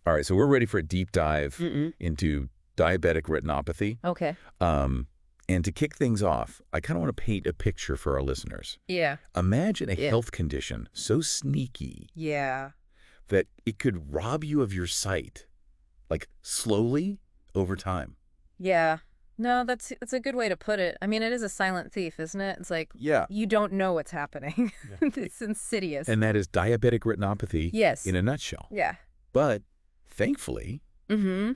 All right, so we're ready for a deep dive Mm-mm. into diabetic retinopathy. Okay. And to kick things off, I kind of want to paint a picture for our listeners. Yeah. Imagine a Yeah. health condition so sneaky Yeah. that it could rob you of your sight, like slowly over time. Yeah. No, that's a good way to put it. I mean, it is a silent thief, isn't it? It's like Yeah. you don't know what's happening. Yeah. It's insidious. And that is diabetic retinopathy Yes. in a nutshell. Yeah. But thankfully, Mm-hmm.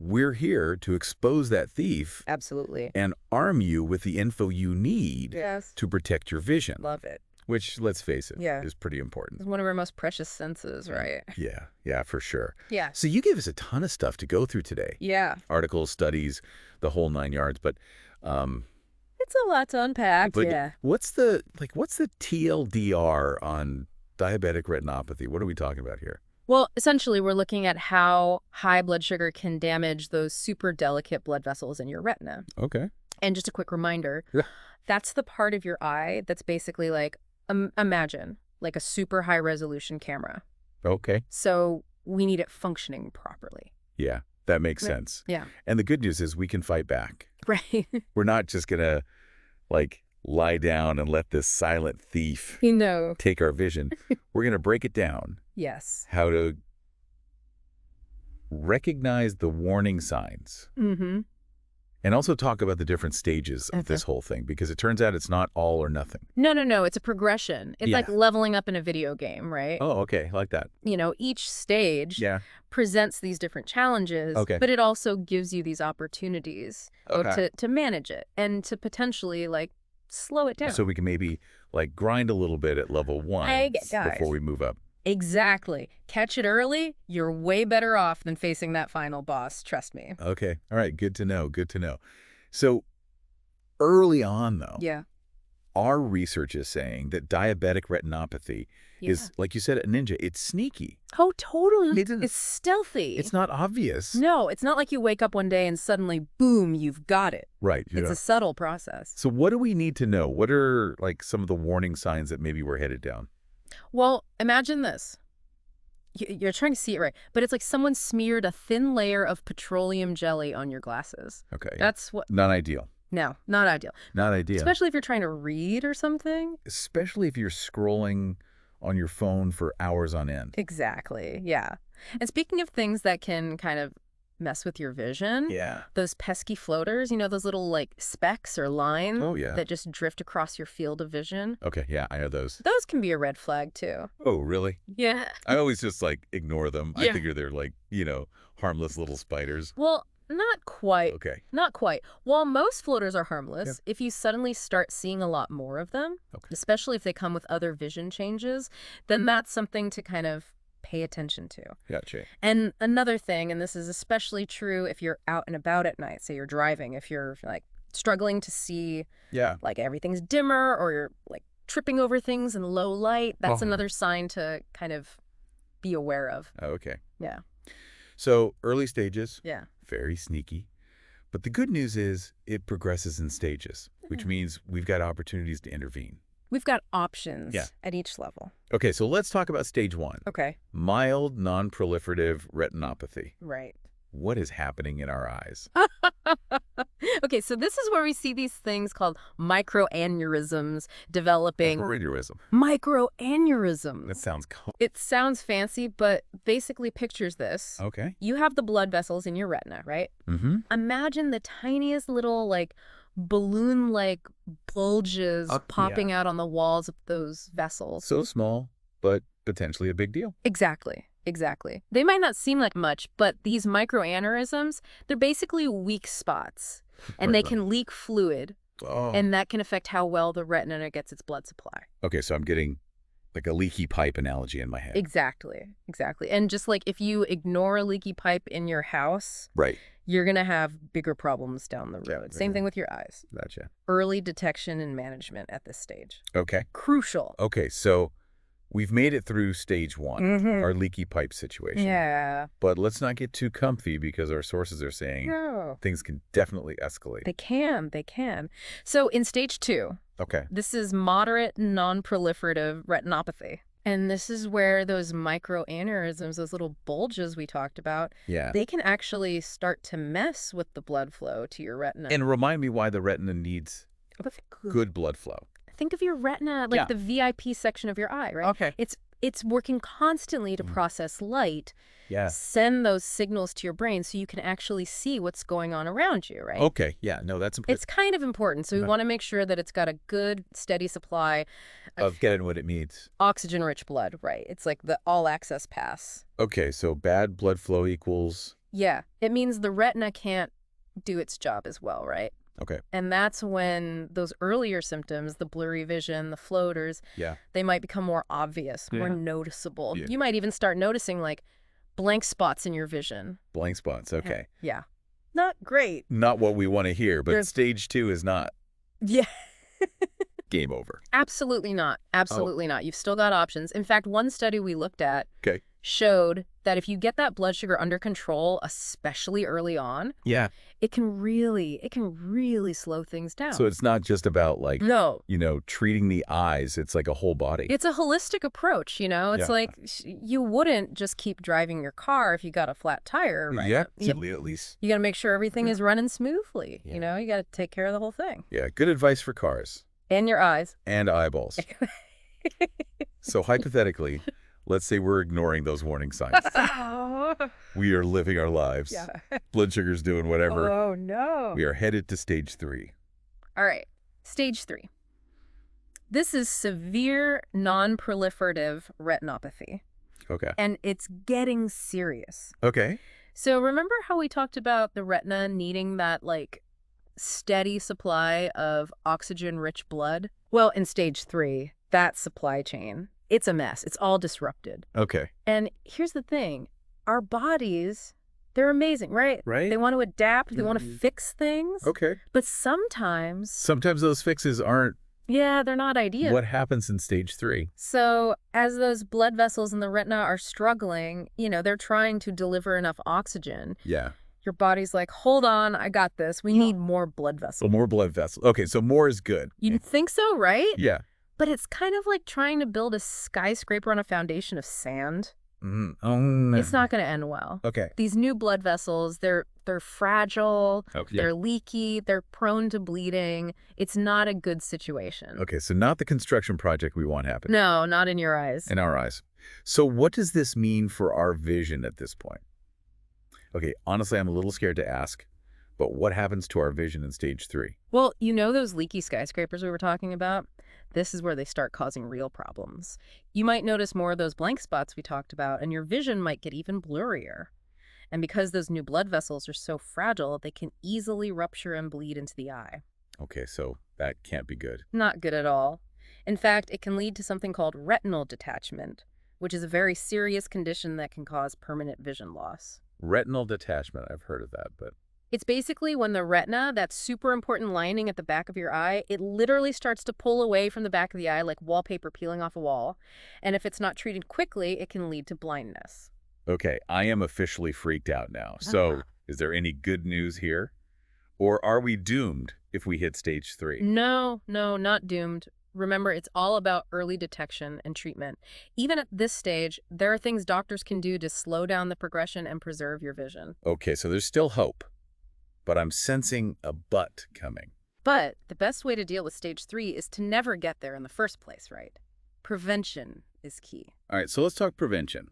we're here to expose that thief Absolutely. and arm you with the info you need Yes. to protect your vision, Love it. which, let's face it, Yeah. is pretty important. It's one of our most precious senses, right? Yeah, for sure. Yeah. So you gave us a ton of stuff to go through today. Yeah. Articles, studies, the whole 9 yards. But It's a lot to unpack. Yeah. what's the TLDR on diabetic retinopathy? What are we talking about here? Well, essentially, we're looking at how high blood sugar can damage those super delicate blood vessels in your retina. Okay. And just a quick reminder, Yeah. that's the part of your eye that's basically like, imagine, like a super high resolution camera. Okay. So we need it functioning properly. Yeah, that makes Yeah. sense. Yeah. And the good news is we can fight back. Right. We're not just going to, lie down and let this silent thief You know. take our vision. We're going to break it down, Yes. how to recognize the warning signs, Mm-hmm. and also talk about the different stages of this whole thing, because it turns out it's not all or nothing. No. It's a progression. It's Yeah. like leveling up in a video game, right? Oh, okay. I like that. You know, each stage Yeah. presents these different challenges, Okay. but it also gives you these opportunities Okay. to manage it and to potentially, slow it down. So we can maybe, grind a little bit at level 1 Guys. before we move up. Exactly. Catch it early, you're way better off than facing that final boss, trust me. Okay. All right. Good to know. Good to know. So early on, though, Yeah. our research is saying that diabetic retinopathy is, like you said, a ninja. It's sneaky. Oh, totally. It- It's stealthy. It's not obvious. No, it's not like you wake up one day and suddenly, boom, you've got it. Right. It's a subtle process. So what do we need to know? What are, some of the warning signs that maybe we're headed down? Well, imagine this. You're trying to see it right, but it's like someone smeared a thin layer of petroleum jelly on your glasses. Okay. That's what... Not ideal. No, not ideal. Not ideal. Especially if you're trying to read or something. Especially if you're scrolling on your phone for hours on end. Exactly, yeah. And speaking of things that can kind of mess with your vision, Yeah. those pesky floaters, those little specks or lines Oh, yeah. that just drift across your field of vision, Okay, yeah, I know those. those can be a red flag too. Oh, really? Yeah. I always just, ignore them. I Yeah. figure they're, harmless little spiders. Well, not quite. Okay. Not quite. While most floaters are harmless, if you suddenly start seeing a lot more of them, especially if they come with other vision changes, then that's something to kind of pay attention to. Gotcha. And another thing, and this is especially true if you're out and about at night, say you're driving, if you're struggling to see Yeah. everything's dimmer or you're tripping over things in low light, that's Oh. another sign to kind of be aware of. Okay. Yeah. So early stages, Yeah. very sneaky. But the good news is it progresses in stages, which means we've got opportunities to intervene. We've got options Yeah. at each level. Okay, so let's talk about stage 1. Okay. Mild non-proliferative retinopathy. Right. What is happening in our eyes? Okay, so this is where we see these things called microaneurysms developing. Microaneurysm. Microaneurysms. That sounds cool. It sounds fancy, but basically pictures this. Okay. You have the blood vessels in your retina, right? Mm-hmm. Imagine the tiniest little balloon-like bulges popping out on the walls of those vessels. So small, but potentially a big deal. Exactly. They might not seem like much, but these microaneurysms, they're basically weak spots, and they can leak fluid, Oh. and that can affect how well the retina gets its blood supply. Okay, so I'm getting a leaky pipe analogy in my head. Exactly. And just if you ignore a leaky pipe in your house, Right. you're going to have bigger problems down the road. Same thing with your eyes. Gotcha. Early detection and management at this stage. Okay. Crucial. Okay, so we've made it through stage 1, Mhm. our leaky pipe situation. Yeah. But let's not get too comfy because our sources are saying No. things can definitely escalate. They can. So in stage 2, Okay. this is moderate non-proliferative retinopathy. And this is where those microaneurysms, those little bulges we talked about, Yeah. they can actually start to mess with the blood flow to your retina. And remind me why the retina needs good blood flow. Think of your retina like the VIP section of your eye, right? Okay. It's working constantly to process light, Yeah. send those signals to your brain so you can actually see what's going on around you, right? Okay. Yeah. No, that's important. It's kind of important. So we want to make sure that it's got a good, steady supply Of getting what it needs. oxygen-rich blood, right? It's like the all-access pass. Okay. So bad blood flow equals... Yeah. It means the retina can't do its job as well, right? Okay. And that's when those earlier symptoms, the blurry vision, the floaters, they might become more obvious, more noticeable. Yeah. You might even start noticing like blank spots in your vision. Blank spots. Okay. Yeah. Not great. Not what we want to hear, but stage 2 is not Yeah. game over. Absolutely not. Absolutely not. You've still got options. In fact, one study we looked at showed that if you get that blood sugar under control, especially early on, it can really slow things down. So it's not just about like, treating the eyes. It's like a whole body. It's a holistic approach, It's like you wouldn't just keep driving your car if you got a flat tire, right? Yeah, at least. You got to make sure everything is running smoothly. You got to take care of the whole thing. Yeah, good advice for cars. And your eyes. And eyeballs. So hypothetically, let's say we're ignoring those warning signs. We are living our lives. Blood sugar's doing whatever. Oh, no. We are headed to stage 3. All right. Stage 3. This is severe non-proliferative retinopathy. Okay. And it's getting serious. Okay. So remember how we talked about the retina needing that, like, steady supply of oxygen-rich blood? Well, in stage 3, that supply chain, it's a mess. It's all disrupted. Okay. And here's the thing. Our bodies, they're amazing, right? Right. They want to adapt. They want to fix things. Okay. But sometimes those fixes aren't... Yeah, they're not ideal. What happens in stage 3? So as those blood vessels in the retina are struggling, they're trying to deliver enough oxygen. Yeah. Your body's like, hold on, I got this. We need more blood vessels. So more blood vessels. Okay, so more is good. You'd think so, right? Yeah. But it's kind of like trying to build a skyscraper on a foundation of sand. Mm-hmm. Oh, no. It's not going to end well. Okay. These new blood vessels, they're fragile, they're leaky, they're prone to bleeding. It's not a good situation. Okay, so not the construction project we want happening. No, not in your eyes. In our eyes. So what does this mean for our vision at this point? Okay, honestly, I'm a little scared to ask, but what happens to our vision in stage 3? Well, those leaky skyscrapers we were talking about? This is where they start causing real problems. You might notice more of those blank spots we talked about, and your vision might get even blurrier. And because those new blood vessels are so fragile, they can easily rupture and bleed into the eye. Okay, so that can't be good. Not good at all. In fact, it can lead to something called retinal detachment, which is a very serious condition that can cause permanent vision loss. Retinal detachment, I've heard of that, but... It's basically when the retina, that super important lining at the back of your eye, it literally starts to pull away from the back of the eye like wallpaper peeling off a wall. And if it's not treated quickly, it can lead to blindness. Okay, I am officially freaked out now. So is there any good news here? Or are we doomed if we hit stage 3? No, not doomed. Remember, it's all about early detection and treatment. Even at this stage, there are things doctors can do to slow down the progression and preserve your vision. Okay, so there's still hope. But I'm sensing a but coming. But the best way to deal with stage 3 is to never get there in the first place, right? Prevention is key. All right, so let's talk prevention.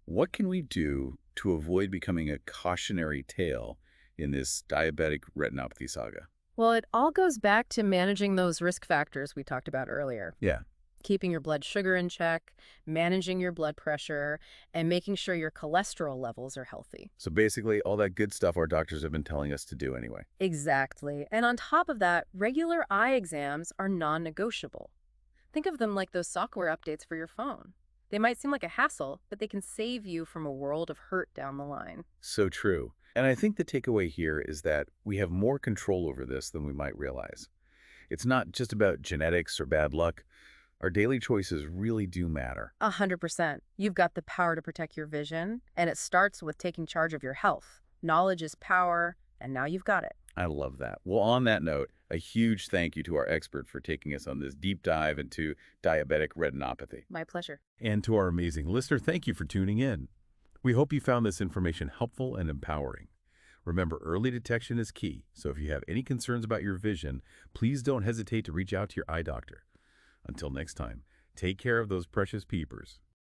What can we do to avoid becoming a cautionary tale in this diabetic retinopathy saga? Well, it all goes back to managing those risk factors we talked about earlier. Yeah. Keeping your blood sugar in check, managing your blood pressure, and making sure your cholesterol levels are healthy. So basically all that good stuff our doctors have been telling us to do anyway. Exactly. And on top of that, regular eye exams are non-negotiable. Think of them like those software updates for your phone. They might seem like a hassle, but they can save you from a world of hurt down the line. So true. And I think the takeaway here is that we have more control over this than we might realize. It's not just about genetics or bad luck. Our daily choices really do matter. 100%. You've got the power to protect your vision, and it starts with taking charge of your health. Knowledge is power, and now you've got it. I love that. Well, on that note, a huge thank you to our expert for taking us on this deep dive into diabetic retinopathy. My pleasure. And to our amazing listener, thank you for tuning in. We hope you found this information helpful and empowering. Remember, early detection is key, so if you have any concerns about your vision, please don't hesitate to reach out to your eye doctor. Until next time, take care of those precious peepers.